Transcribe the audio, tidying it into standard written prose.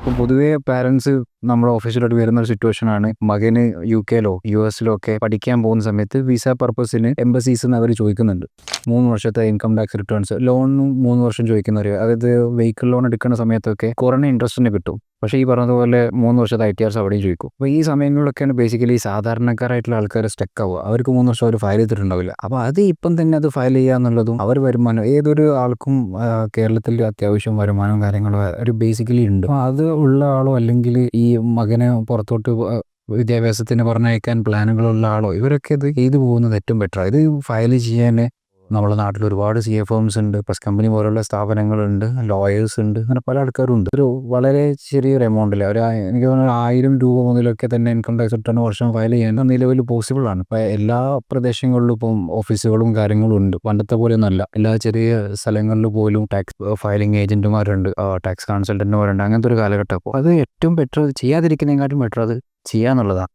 ഇപ്പോൾ പൊതുവേ പാരൻസ് നമ്മുടെ ഓഫീസിലോട്ട് വരുന്ന ഒരു സിറ്റുവേഷനാണ്, മകന് UK-ലോ US-ലോ ഒക്കെ പഠിക്കാൻ പോകുന്ന സമയത്ത് വിസ പർപ്പസിന് എംബസീസ് അവർ ചോദിക്കുന്നുണ്ട് 3 വർഷത്തെ ഇൻകം ടാക്സ് റിട്ടേൺസ്. ലോണിനും 3 വർഷം ചോദിക്കുന്നവർ, അതായത് വെഹിക്കിൾ ലോൺ എടുക്കുന്ന സമയത്തൊക്കെ കുറഞ്ഞ ഇൻട്രസ്റ്റിന് കിട്ടും. പക്ഷേ ഈ പറഞ്ഞതുപോലെ 3 വർഷത്തെ ITRs അവിടെയും ചോദിക്കും. അപ്പോൾ ഈ സമയങ്ങളിലൊക്കെയാണ് ബേസിക്കലി സാധാരണക്കാരായിട്ടുള്ള ആൾക്കാർ സ്റ്റക്ക് ആവുക. അവർക്ക് 3 വർഷം അവർ ഫയൽ ചെയ്തിട്ടുണ്ടാവില്ല. അപ്പോൾ അത് ഇപ്പം തന്നെ അത് ഫയൽ ചെയ്യുക എന്നുള്ളതും അവർ വരുമാനം ഏതൊരു ആൾക്കും കേരളത്തിൽ അത്യാവശ്യം വരുമാനവും കാര്യങ്ങളും ഒരു ബേസിക്കലി ഉണ്ട്. അപ്പോൾ അത് ഉള്ള ആളോ അല്ലെങ്കിൽ ഈ മകനെ പുറത്തോട്ട് വിദ്യാഭ്യാസത്തിന് പറഞ്ഞയക്കാൻ പ്ലാനുകളുള്ള ആളോ ഇവരൊക്കെ ഇത് ചെയ്തു പോകുന്നത് ഏറ്റവും ബെറ്റർ. ഇത് ഫയൽ ചെയ്യാൻ നമ്മുടെ നാട്ടിൽ ഒരുപാട് CA ഫേംസ് ഉണ്ട്, പ്രസ് കമ്പനി പോലുള്ള സ്ഥാപനങ്ങളുണ്ട്, ലോയേഴ്സ് ഉണ്ട്, അങ്ങനെ പല ആൾക്കാരും ഉണ്ട്. ഒരു വളരെ ചെറിയൊരു എമൗണ്ടിൽ എനിക്ക് തോന്നുന്നു 1000 രൂപ മുതലൊക്കെ തന്നെ ഇൻകം ടാക്സ് റിട്ടേൺ വർഷം ഫയൽ ചെയ്യാൻ നിലവിൽ പോസിബിൾ ആണ്. ഇപ്പോൾ എല്ലാ പ്രദേശങ്ങളിലും ഇപ്പം ഓഫീസുകളും കാര്യങ്ങളും ഉണ്ട്. പണ്ടത്തെ പോലെയൊന്നുമല്ല. എല്ലാ ചെറിയ സ്ഥലങ്ങളിൽ പോലും ടാക്സ് ഫയലിംഗ് ഏജന്റുമാരുണ്ട്, ടാക്സ് കൺസൾട്ടന്റുമാരുണ്ട്. അങ്ങനത്തെ ഒരു കാലഘട്ടം. അപ്പോൾ അത് ഏറ്റവും ബെറ്റർ ചെയ്യാതിരിക്കുന്നതിനെക്കാട്ടും ബെറ്റർ അത് ചെയ്യാന്നുള്ളതാണ്.